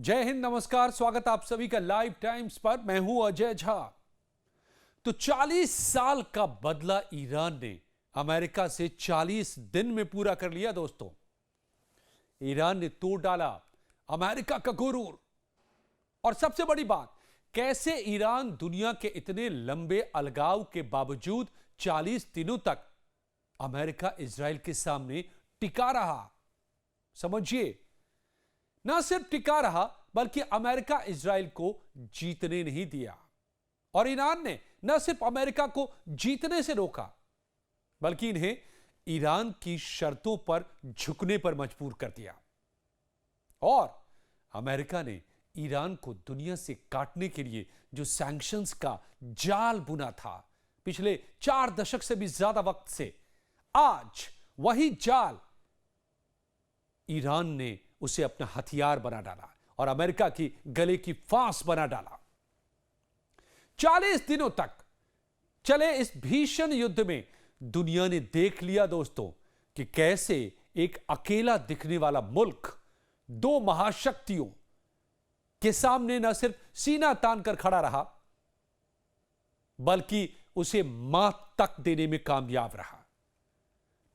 जय हिंद, नमस्कार। स्वागत आप सभी का लाइव टाइम्स पर। मैं हूं अजय झा। तो 40 साल का बदला ईरान ने अमेरिका से 40 दिन में पूरा कर लिया। दोस्तों, ईरान ने तोड़ डाला अमेरिका का गुरूर। और सबसे बड़ी बात, कैसे ईरान दुनिया के इतने लंबे अलगाव के बावजूद 40 दिनों तक अमेरिका इजराइल के सामने टिका रहा। समझिए, ना सिर्फ टिका रहा बल्कि अमेरिका इजराइल को जीतने नहीं दिया। और ईरान ने न सिर्फ अमेरिका को जीतने से रोका बल्कि इन्हें ईरान की शर्तों पर झुकने पर मजबूर कर दिया। और अमेरिका ने ईरान को दुनिया से काटने के लिए जो सैंक्शंस का जाल बुना था पिछले 4 दशक से भी ज्यादा वक्त से, आज वही जाल ईरान ने उसे अपना हथियार बना डाला और अमेरिका की गले की फांस बना डाला। 40 दिनों तक चले इस भीषण युद्ध में दुनिया ने देख लिया दोस्तों कि कैसे एक अकेला दिखने वाला मुल्क 2 महाशक्तियों के सामने न सिर्फ सीना तान कर खड़ा रहा बल्कि उसे मात तक देने में कामयाब रहा।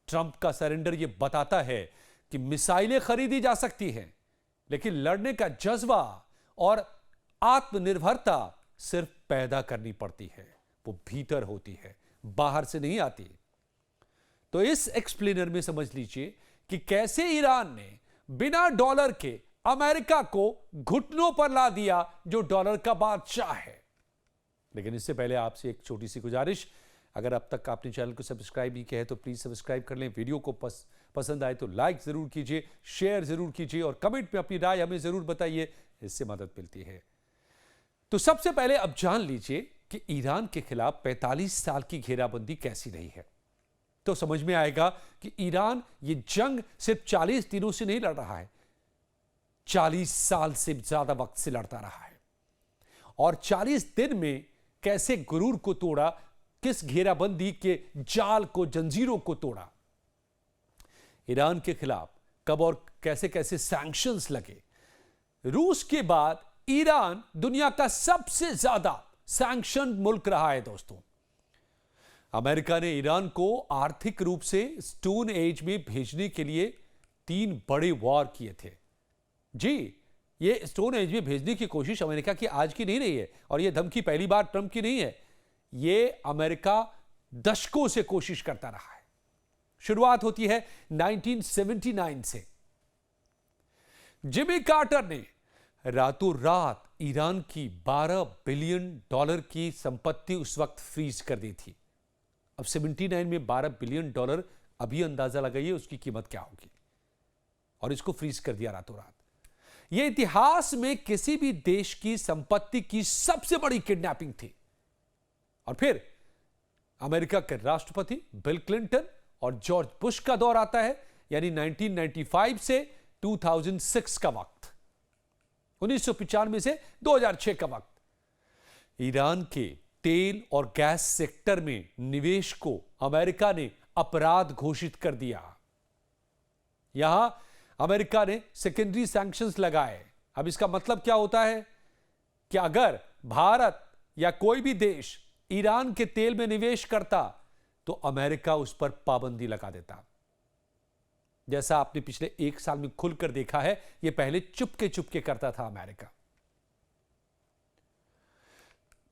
ट्रंप का सरेंडर यह बताता है कि मिसाइलें खरीदी जा सकती हैं, लेकिन लड़ने का जज्बा और आत्मनिर्भरता सिर्फ पैदा करनी पड़ती है। वो भीतर होती है, बाहर से नहीं आती। तो इस एक्सप्लेनर में समझ लीजिए कि कैसे ईरान ने बिना डॉलर के अमेरिका को घुटनों पर ला दिया, जो डॉलर का बादशाह है। लेकिन इससे पहले आपसे एक छोटी सी गुजारिश, अगर अब तक आपने चैनल को सब्सक्राइब नहीं किया है तो प्लीज सब्सक्राइब कर लें। वीडियो को पसंद आए तो लाइक जरूर कीजिए, शेयर जरूर कीजिए और कमेंट में अपनी राय हमें जरूर बताइए, इससे मदद मिलती है। तो सबसे पहले अब जान लीजिए कि ईरान के खिलाफ 45 साल की घेराबंदी कैसी रही है। तो समझ में आएगा कि ईरान ये जंग सिर्फ 40 दिनों से नहीं लड़ रहा है, 40 साल से ज्यादा वक्त से लड़ता रहा है। और 40 दिन में कैसे गुरूर को तोड़ा, किस घेराबंदी के जाल को, जंजीरों को तोड़ा, ईरान के खिलाफ कब और कैसे कैसे सैंक्शंस लगे। रूस के बाद ईरान दुनिया का सबसे ज्यादा सैंक्शन मुल्क रहा है दोस्तों। अमेरिका ने ईरान को आर्थिक रूप से स्टोन एज में भेजने के लिए 3 बड़े वॉर किए थे। जी, ये स्टोन एज में भेजने की कोशिश अमेरिका की आज की नहीं रही है और यह धमकी पहली बार ट्रंप की नहीं है। ये अमेरिका दशकों से कोशिश करता रहा है। शुरुआत होती है 1979 से। जिमी कार्टर ने रातों रात ईरान की $12 बिलियन की संपत्ति उस वक्त फ्रीज कर दी थी। अब 79 में $12 बिलियन, अभी अंदाजा लगाइए उसकी कीमत क्या होगी। और इसको फ्रीज कर दिया रातों रात। यह इतिहास में किसी भी देश की संपत्ति की सबसे बड़ी किडनैपिंग थी। और फिर अमेरिका के राष्ट्रपति बिल क्लिंटन और जॉर्ज बुश का दौर आता है, यानी 1995 से 2006 का वक्त, 1995 से 2006 का वक्त। ईरान के तेल और गैस सेक्टर में निवेश को अमेरिका ने अपराध घोषित कर दिया। यहां अमेरिका ने सेकेंडरी सैंक्शंस लगाए। अब इसका मतलब क्या होता है कि अगर भारत या कोई भी देश ईरान के तेल में निवेश करता तो अमेरिका उस पर पाबंदी लगा देता। जैसा आपने पिछले 1 साल में खुलकर देखा है, यह पहले चुपके चुपके करता था अमेरिका।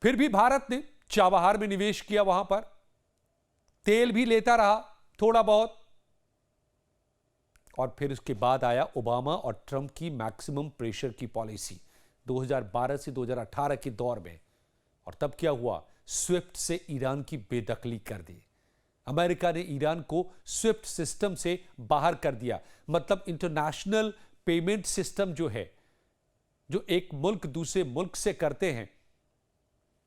फिर भी भारत ने चाबहार में निवेश किया, वहां पर तेल भी लेता रहा थोड़ा बहुत। और फिर उसके बाद आया ओबामा और ट्रंप की मैक्सिमम प्रेशर की पॉलिसी 2012 से 2018 के दौर में। और तब क्या हुआ, स्विफ्ट से ईरान की बेदखली कर दी। अमेरिका ने ईरान को स्विफ्ट सिस्टम से बाहर कर दिया। मतलब इंटरनेशनल पेमेंट सिस्टम जो है, जो एक मुल्क दूसरे मुल्क से करते हैं,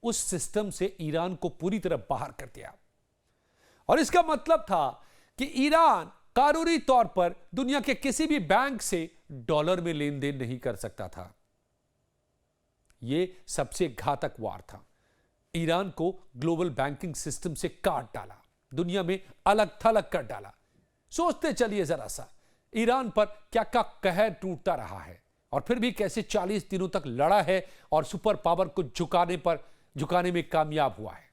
उस सिस्टम से ईरान को पूरी तरह बाहर कर दिया। और इसका मतलब था कि ईरान कानूनी तौर पर दुनिया के किसी भी बैंक से डॉलर में लेन देन नहीं कर सकता था। यह सबसे घातक वार था। ईरान को ग्लोबल बैंकिंग सिस्टम से काट डाला, दुनिया में अलग थलग कर डाला। सोचते चलिए जरा सा, ईरान पर क्या क्या कहर टूटता रहा है। और फिर भी कैसे 40 दिनों तक लड़ा है और सुपर पावर को झुकाने में कामयाब हुआ है।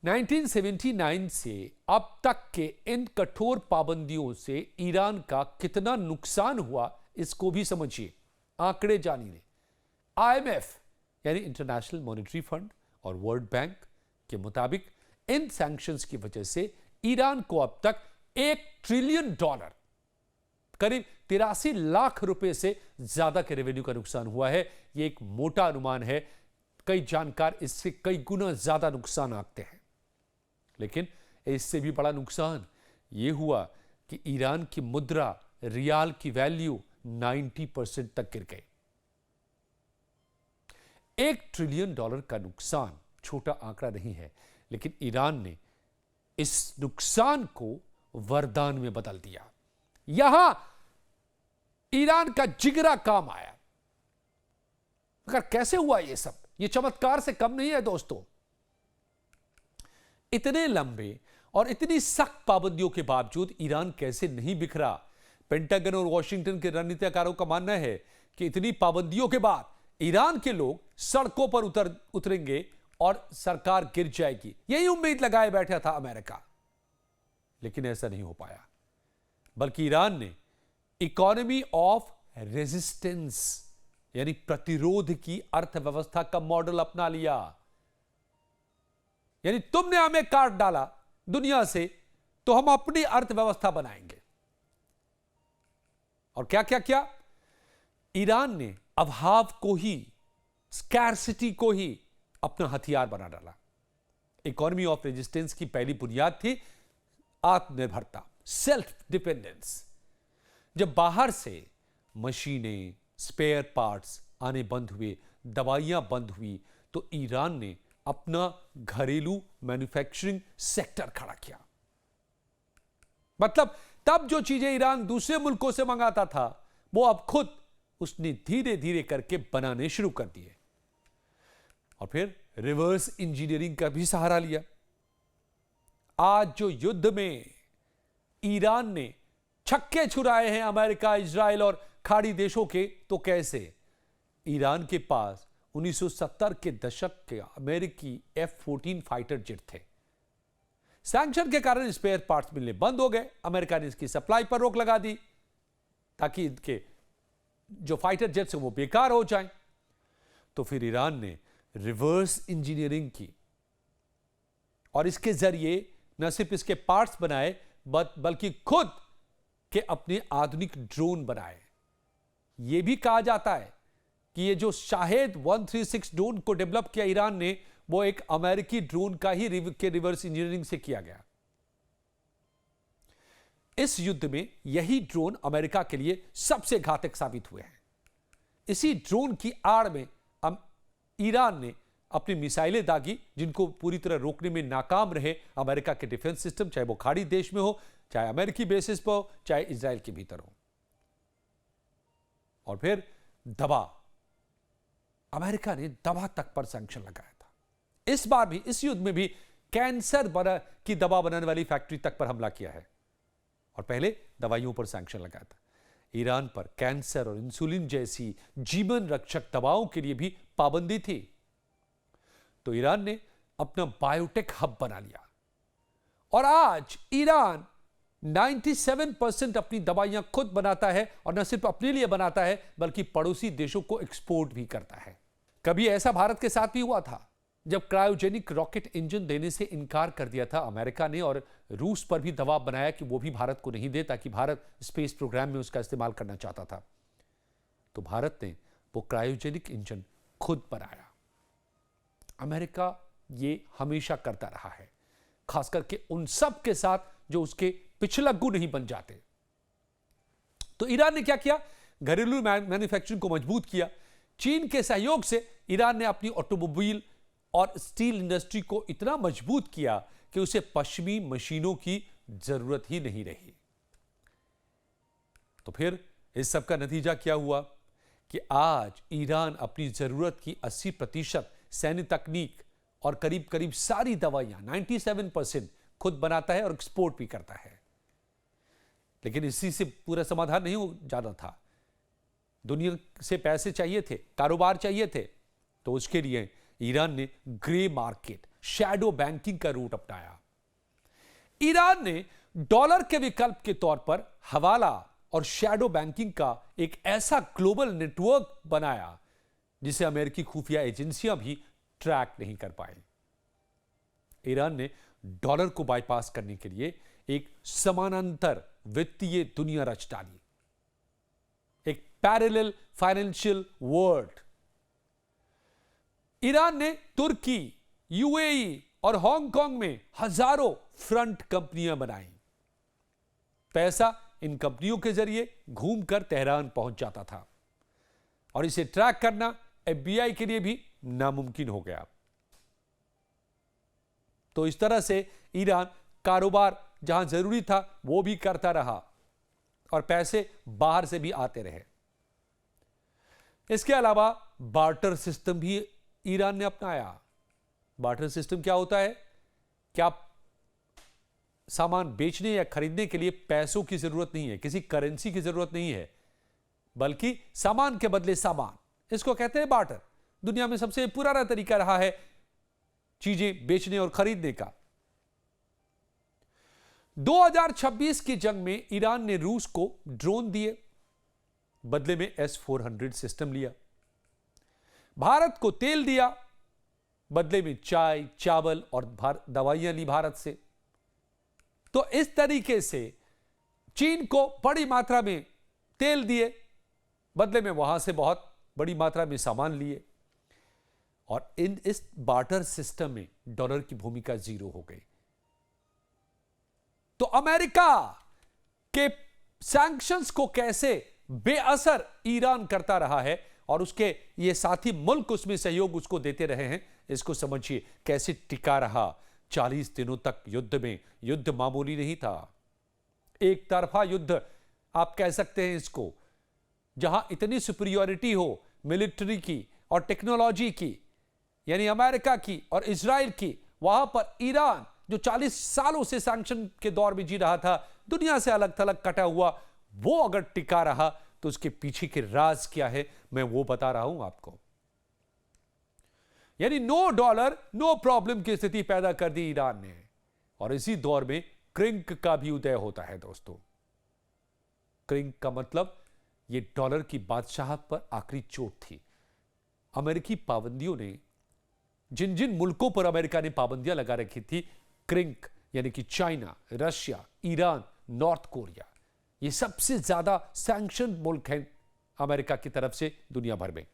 1979 से अब तक के इन कठोर पाबंदियों से ईरान का कितना नुकसान हुआ, इसको भी समझिए, आंकड़े जानिए। आईएमएफ यानी इंटरनेशनल मॉनेटरी फंड और वर्ल्ड बैंक के मुताबिक इन सैंक्शंस की वजह से ईरान को अब तक $1 ट्रिलियन, करीब 83 लाख रुपए से ज्यादा के रेवेन्यू का नुकसान हुआ है। यह एक मोटा अनुमान है, कई जानकार इससे कई गुना ज्यादा नुकसान आंकते हैं। लेकिन इससे भी बड़ा नुकसान यह हुआ कि ईरान की मुद्रा रियाल की वैल्यू 90% तक गिर गई। $1 ट्रिलियन का नुकसान छोटा आंकड़ा नहीं है, लेकिन ईरान ने इस नुकसान को वरदान में बदल दिया। यहां ईरान का जिगरा काम आया। मगर कैसे हुआ यह सब? यह चमत्कार से कम नहीं है दोस्तों। इतने लंबे और इतनी सख्त पाबंदियों के बावजूद ईरान कैसे नहीं बिखरा? पेंटागन और वॉशिंगटन के रणनीतिकारों का मानना है कि इतनी पाबंदियों के बाद ईरान के लोग सड़कों पर उतरेंगे और सरकार गिर जाएगी, यही उम्मीद लगाए बैठा था अमेरिका। लेकिन ऐसा नहीं हो पाया, बल्कि ईरान ने इकोनॉमी ऑफ रेजिस्टेंस यानी प्रतिरोध की अर्थव्यवस्था का मॉडल अपना लिया। यानी तुमने हमें काट डाला दुनिया से, तो हम अपनी अर्थव्यवस्था बनाएंगे। और क्या क्या क्या, ईरान ने अभाव को ही, स्कैर्सिटी को ही अपना हथियार बना डाला। इकोनॉमी ऑफ रेजिस्टेंस की पहली बुनियाद थी आत्मनिर्भरता, सेल्फ डिपेंडेंस। जब बाहर से मशीनें, स्पेयर पार्ट्स आने बंद हुए, दवाइयां बंद हुई, तो ईरान ने अपना घरेलू मैन्युफैक्चरिंग सेक्टर खड़ा किया। मतलब तब जो चीजें ईरान दूसरे मुल्कों से मंगाता था, वो अब खुद उसने धीरे धीरे करके बनाने शुरू कर दिए। और फिर रिवर्स इंजीनियरिंग का भी सहारा लिया। आज जो युद्ध में ईरान ने छक्के छुड़ाए हैं अमेरिका, इजराइल और खाड़ी देशों के, तो कैसे? ईरान के पास 1970 के दशक के अमेरिकी F-14 फाइटर जेट थे। सैंक्शन के कारण स्पेयर पार्ट्स मिलने बंद हो गए। अमेरिका ने इसकी सप्लाई पर रोक लगा दी ताकि इनके जो फाइटर जेट्स हैं वो बेकार हो जाएं। तो फिर ईरान ने रिवर्स इंजीनियरिंग की और इसके जरिए न सिर्फ इसके पार्ट्स बनाए, बल्कि खुद के अपने आधुनिक ड्रोन बनाए। यह भी कहा जाता है कि ये जो शाहेद 136 ड्रोन को डेवलप किया ईरान ने, वो एक अमेरिकी ड्रोन का ही रिवर्स इंजीनियरिंग से किया गया। इस युद्ध में यही ड्रोन अमेरिका के लिए सबसे घातक साबित हुए हैं। इसी ड्रोन की आड़ में ईरान ने अपनी मिसाइलें दागी, जिनको पूरी तरह रोकने में नाकाम रहे अमेरिका के डिफेंस सिस्टम, चाहे वो खाड़ी देश में हो, चाहे अमेरिकी बेसिस पर हो, चाहे इजराइल के भीतर हो। और फिर दवा, अमेरिका ने दवा तक पर सैंक्शन लगाया था। इस बार भी, इस युद्ध में भी कैंसर की दवा बनाने वाली फैक्ट्री तक पर हमला किया है। और पहले दवाइयों पर सैंक्शन लगाया था। ईरान पर कैंसर और इंसुलिन जैसी जीवन रक्षक दवाओं के लिए भी पाबंदी थी। तो ईरान ने अपना बायोटेक हब बना लिया और आज ईरान 97% अपनी दवाइयां खुद बनाता है, और न सिर्फ अपने लिए बनाता है बल्कि पड़ोसी देशों को एक्सपोर्ट भी करता है। कभी ऐसा भारत के साथ भी हुआ था, जब क्रायोजेनिक रॉकेट इंजन देने से इनकार कर दिया था अमेरिका ने, और रूस पर भी दबाव बनाया कि वो भी भारत को नहीं दे, ताकि भारत स्पेस प्रोग्राम में उसका इस्तेमाल करना चाहता था। तो भारत ने वो क्रायोजेनिक इंजन खुद बनाया। अमेरिका ये हमेशा करता रहा है, खास करके उन सब के साथ जो उसके पिछलग्गू नहीं बन जाते। तो ईरान ने क्या किया? घरेलू मैन्युफैक्चरिंग को मजबूत किया। चीन के सहयोग से ईरान ने अपनी ऑटोमोबाइल और स्टील इंडस्ट्री को इतना मजबूत किया कि उसे पश्चिमी मशीनों की जरूरत ही नहीं रही। तो फिर इस सब का नतीजा क्या हुआ कि आज ईरान अपनी जरूरत की 80% सैन्य तकनीक और करीब करीब सारी दवाइयां 97% खुद बनाता है और एक्सपोर्ट भी करता है। लेकिन इसी से पूरा समाधान नहीं हो जाना था। दुनिया से पैसे चाहिए थे, कारोबार चाहिए थे, तो उसके लिए ईरान ने ग्रे मार्केट, शैडो बैंकिंग का रूट अपनाया। ईरान ने डॉलर के विकल्प के तौर पर हवाला और शैडो बैंकिंग का एक ऐसा ग्लोबल नेटवर्क बनाया जिसे अमेरिकी खुफिया एजेंसियां भी ट्रैक नहीं कर पाई। ईरान ने डॉलर को बाईपास करने के लिए एक समानांतर वित्तीय दुनिया रच डाली, एक पैरेलल फाइनेंशियल वर्ल्ड। ईरान ने तुर्की, यूएई और हांगकांग में हजारों फ्रंट कंपनियां बनाई। पैसा इन कंपनियों के जरिए घूमकर तेहरान पहुंच जाता था और इसे ट्रैक करना एफबीआई के लिए भी नामुमकिन हो गया। तो इस तरह से ईरान कारोबार जहां जरूरी था वो भी करता रहा और पैसे बाहर से भी आते रहे। इसके अलावा बार्टर सिस्टम भी ईरान ने अपनाया। बार्टर सिस्टम क्या होता है? क्या सामान बेचने या खरीदने के लिए पैसों की जरूरत नहीं है, किसी करेंसी की जरूरत नहीं है, बल्कि सामान के बदले सामान, इसको कहते हैं बार्टर। दुनिया में सबसे पुराना तरीका रहा है चीजें बेचने और खरीदने का। 2026 की जंग में ईरान ने रूस को ड्रोन दिए, बदले में S-400 सिस्टम लिया। भारत को तेल दिया, बदले में चाय, चावल और दवाइयां ली भारत से। तो इस तरीके से चीन को बड़ी मात्रा में तेल दिए, बदले में वहां से बहुत बड़ी मात्रा में सामान लिए। और इस बार्टर सिस्टम में डॉलर की भूमिका जीरो हो गई। तो अमेरिका के सैंक्शंस को कैसे बेअसर ईरान करता रहा है और उसके ये साथी मुल्क उसमें सहयोग उसको देते रहे हैं, इसको समझिए कैसे टिका रहा। 40 दिनों तक युद्ध में, युद्ध मामूली नहीं था, एक तरफा युद्ध आप कह सकते हैं इसको, जहां इतनी सुपीरियरिटी हो मिलिट्री की और टेक्नोलॉजी की, यानी अमेरिका की और इजराइल की, वहां पर ईरान जो 40 सालों से सैंक्शन के दौर में जी रहा था, दुनिया से अलग थलग कटा हुआ, वो अगर टिका रहा तो उसके पीछे के राज क्या है मैं वो बता रहा हूं आपको। यानी नो डॉलर नो प्रॉब्लम की स्थिति पैदा कर दी ईरान ने। और इसी दौर में क्रिंक का भी उदय होता है दोस्तों। क्रिंक का मतलब ये डॉलर की बादशाहत पर आखिरी चोट थी। अमेरिकी पाबंदियों ने, जिन जिन मुल्कों पर अमेरिका ने पाबंदियां लगा रखी थी, क्रिंक यानी कि China, Russia, Iran, north Korea, ये सबसे ज्यादा सैंक्शन मुल्क हैं अमेरिका की तरफ से दुनिया भर में।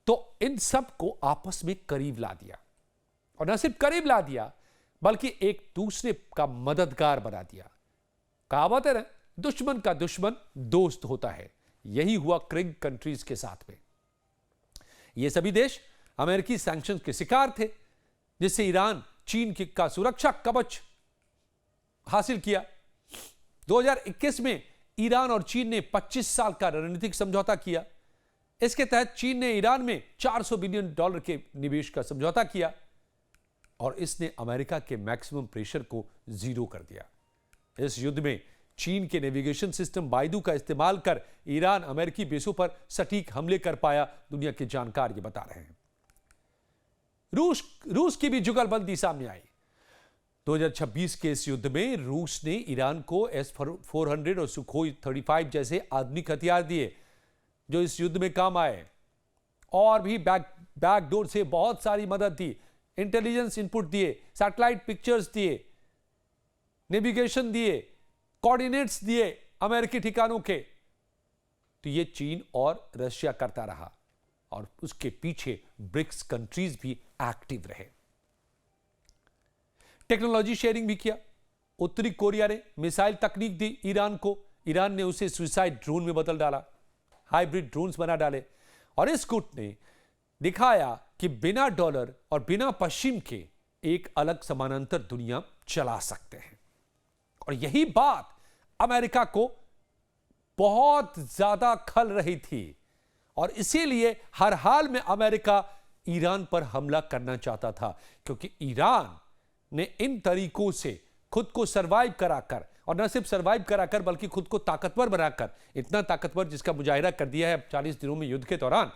तो इन सब को आपस में करीब ला दिया, और न सिर्फ करीब ला दिया बल्कि एक दूसरे का मददगार बना दिया। कहावत है ना, दुश्मन का दुश्मन दोस्त होता है। यही हुआ क्रिंक कंट्रीज के साथ में। ये सभी देश अमेरिकी सैंक्शन के शिकार थे, जिससे ईरान चीन का सुरक्षा कवच हासिल किया। 2021 में ईरान और चीन ने 25 साल का रणनीतिक समझौता किया। इसके तहत चीन ने ईरान में $400 बिलियन के निवेश का समझौता किया और इसने अमेरिका के मैक्सिमम प्रेशर को जीरो कर दिया। इस युद्ध में चीन के नेविगेशन सिस्टम बाइडू का इस्तेमाल कर ईरान अमेरिकी बेसों पर सटीक हमले कर पाया, दुनिया के जानकार ये बता रहे हैं। रूस की भी जुगलबंदी सामने आई। 2026 के इस युद्ध में रूस ने ईरान को S-400 और सुखोई 35 जैसे आधुनिक हथियार दिए, जो इस युद्ध में काम आए। और भी बैकडोर से बहुत सारी मदद दी, इंटेलिजेंस इनपुट दिए, सैटेलाइट पिक्चर्स दिए, नेविगेशन दिए, कोऑर्डिनेट्स दिए अमेरिकी ठिकानों के। तो ये चीन और रशिया करता रहा और उसके पीछे ब्रिक्स कंट्रीज भी एक्टिव रहे। टेक्नोलॉजी शेयरिंग भी किया। उत्तरी कोरिया ने मिसाइल तकनीक दी ईरान को, ईरान ने उसे सुसाइड ड्रोन में बदल डाला, हाइब्रिड ड्रोन्स बना डाले। और इस गुट ने दिखाया कि बिना डॉलर और बिना पश्चिम के एक अलग समानांतर दुनिया चला सकते हैं। और यही बात अमेरिका को बहुत ज्यादा खल रही थी और इसीलिए हर हाल में अमेरिका ईरान पर हमला करना चाहता था, क्योंकि ईरान ने इन तरीकों से खुद को सरवाइव कराकर और न सिर्फ सर्वाइव कराकर बल्कि खुद को ताकतवर बनाकर, इतना ताकतवर जिसका मुजाहिरा कर दिया है 40 दिनों में युद्ध के दौरान।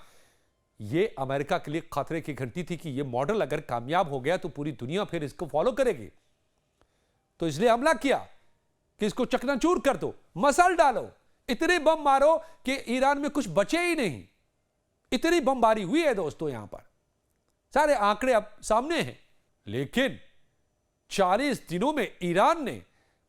यह अमेरिका के लिए खतरे की घंटी थी कि यह मॉडल अगर कामयाब हो गया तो पूरी दुनिया फिर इसको फॉलो करेगी। तो इसलिए हमला किया कि इसको चकनाचूर कर दो, मसल डालो, इतने बम मारो कि ईरान में कुछ बचे ही नहीं। इतनी बमबारी हुई है दोस्तों, यहां पर सारे आंकड़े अब सामने हैं। लेकिन 40 दिनों में ईरान ने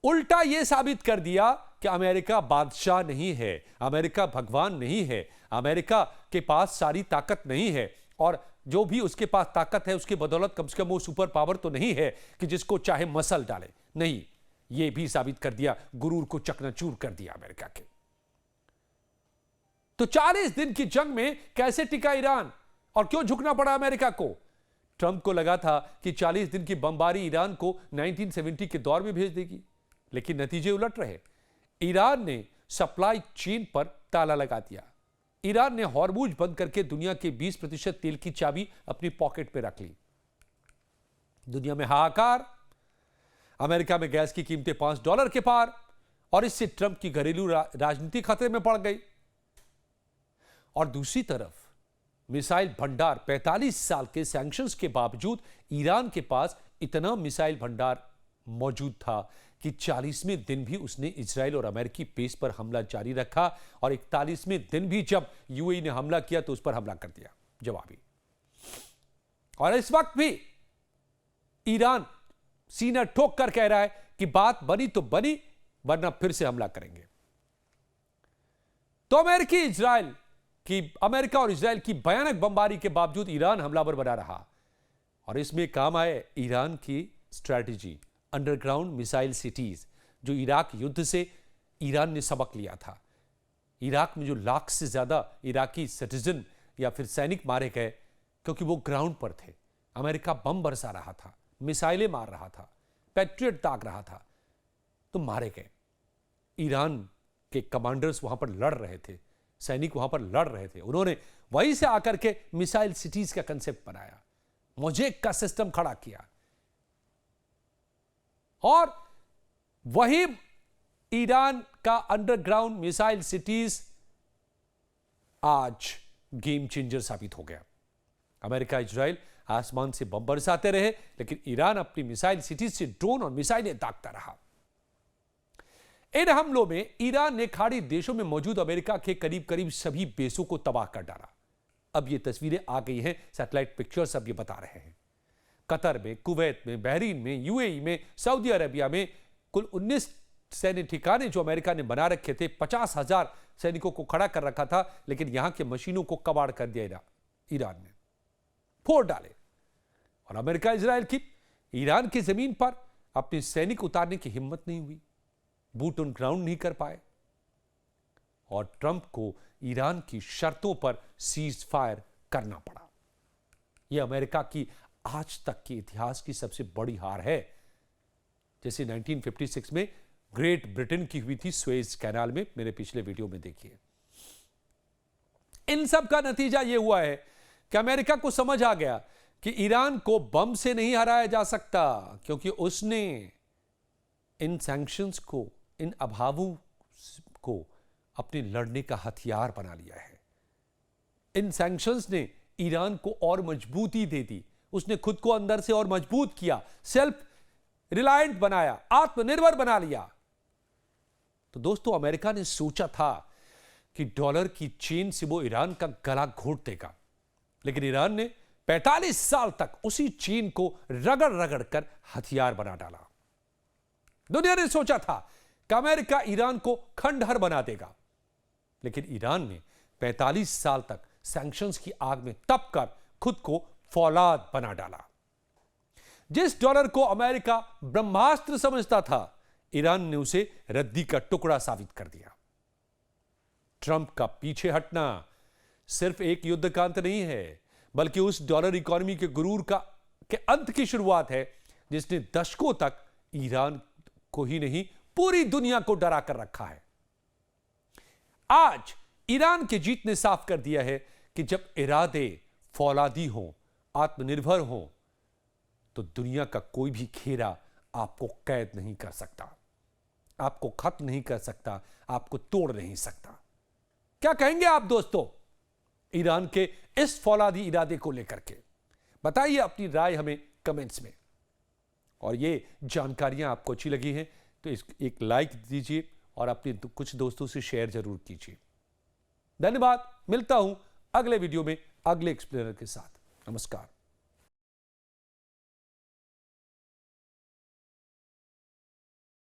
उल्टा यह साबित कर दिया कि अमेरिका बादशाह नहीं है, अमेरिका भगवान नहीं है, अमेरिका के पास सारी ताकत नहीं है, और जो भी उसके पास ताकत है उसकी बदौलत कम से कम वो सुपर पावर तो नहीं है कि जिसको चाहे मसल डाले। नहीं, यह भी साबित कर दिया, गुरूर को चकनाचूर कर दिया अमेरिका के। तो 40 दिन की जंग में कैसे टिका ईरान और क्यों झुकना पड़ा अमेरिका को? ट्रंप को लगा था कि 40 दिन की बमबारी ईरान को 1970 के दौर में भेज देगी, लेकिन नतीजे उलट रहे। ईरान ने सप्लाई चेन पर ताला लगा दिया। ईरान ने हॉर्मुज बंद करके दुनिया के 20% तेल की चाबी अपनी पॉकेट में रख ली। दुनिया में हाहाकार, अमेरिका में गैस की कीमतें $5 के पार, और इससे ट्रंप की घरेलू राजनीति खतरे में पड़ गई। और दूसरी तरफ मिसाइल भंडार, 45 साल के सैंक्शंस के बावजूद ईरान के पास इतना मिसाइल भंडार मौजूद था कि 40वें दिन भी उसने इजराइल और अमेरिकी बेस पर हमला जारी रखा, और 41वें दिन भी जब यूएई ने हमला किया तो उस पर हमला कर दिया जवाबी। और इस वक्त भी ईरान सीना ठोक कर कह रहा है कि बात बनी तो बनी, वरना फिर से हमला करेंगे। तो अमेरिका और इजराइल की भयानक बमबारी के बावजूद ईरान हमलावर बना रहा, और इसमें काम आए ईरान की स्ट्रैटेजी, अंडरग्राउंड मिसाइल सिटीज, जो इराक युद्ध से ईरान ने सबक लिया था। इराक में जो लाख से ज्यादा इराकी सिटीजन या फिर सैनिक मारे गए क्योंकि वो ग्राउंड पर थे। अमेरिका बम बरसा रहा था, मिसाइलें मार रहा था, पैट्रियट दाग रहा था, तो मारे गए। ईरान के कमांडर्स वहां पर लड़ रहे थे, सैनिक वहां पर लड़ रहे थे। उन्होंने वहीं से आकर के मिसाइल सिटीज का कंसेप्ट बनाया, मोज़ेक का सिस्टम खड़ा किया, और वही ईरान का अंडरग्राउंड मिसाइल सिटीज आज गेम चेंजर साबित हो गया। अमेरिका इजराइल आसमान से बम बरसाते रहे, लेकिन ईरान अपनी मिसाइल सिटीज से ड्रोन और मिसाइलें दागता रहा। इन हमलों में ईरान ने खाड़ी देशों में मौजूद अमेरिका के करीब करीब सभी बेसों को तबाह कर डाला। अब ये तस्वीरें आ गई हैं, सैटेलाइट पिक्चर्स अब ये बता रहे हैं। कतर में, कुवैत में, बहरीन में, यूएई में, सऊदी अरेबिया में कुल 19 सैन्य ठिकाने जो अमेरिका ने बना रखे थे, 50,000 सैनिकों को खड़ा कर रखा था, लेकिन यहां के मशीनों को कबाड़ कर दिया ईरान ने, फोड़ डाले। और अमेरिका इजराइल की ईरान की जमीन पर अपने सैनिक उतारने की हिम्मत नहीं हुई, बूट ऑन ग्राउंड नहीं कर पाए, और ट्रंप को ईरान की शर्तों पर सीज फायर करना पड़ा। यह अमेरिका की आज तक के इतिहास की सबसे बड़ी हार है, जैसे 1956 में ग्रेट ब्रिटेन की हुई थी सुएज कैनाल में, मेरे पिछले वीडियो में देखिए। इन सब का नतीजा यह हुआ है कि अमेरिका को समझ आ गया कि ईरान को बम से नहीं हराया जा सकता, क्योंकि उसने इन सैंक्शंस को, इन अभावों को अपने लड़ने का हथियार बना लिया है। इन सैंक्शंस ने ईरान को और मजबूती दे दी, उसने खुद को अंदर से और मजबूत किया, सेल्फ रिलायंट बनाया, आत्मनिर्भर बना लिया। तो दोस्तों, अमेरिका ने सोचा था कि डॉलर की चेन से वो ईरान का गला घोट देगा, लेकिन ईरान ने 45 साल तक उसी चेन को रगड़ रगड़ कर हथियार बना डाला। दुनिया ने सोचा था कि अमेरिका ईरान को खंडहर बना देगा, लेकिन ईरान ने 45 साल तक सैंक्शंस की आग में तप कर खुद को फौलाद बना डाला। जिस डॉलर को अमेरिका ब्रह्मास्त्र समझता था, ईरान ने उसे रद्दी का टुकड़ा साबित कर दिया। ट्रंप का पीछे हटना सिर्फ एक युद्ध का अंत नहीं है, बल्कि उस डॉलर इकोनॉमी के गुरूर के अंत की शुरुआत है, जिसने दशकों तक ईरान को ही नहीं पूरी दुनिया को डरा कर रखा है। आज ईरान की जीत ने साफ कर दिया है कि जब इरादे फौलादी हों, आत्मनिर्भर हों, तो दुनिया का कोई भी खेरा आपको कैद नहीं कर सकता। आपको खत्म नहीं कर सकता, आपको तोड़ नहीं सकता। क्या कहेंगे आप दोस्तों ईरान के इस फौलादी इरादे को लेकर के? बताइए अपनी राय हमें कमेंट्स में। और ये जानकारियां आपको अच्छी लगी हैं तो एक लाइक दीजिए और अपने कुछ दोस्तों से शेयर जरूर कीजिए। धन्यवाद। मिलता हूं अगले वीडियो में अगले एक्सप्लेनर के साथ। नमस्कार।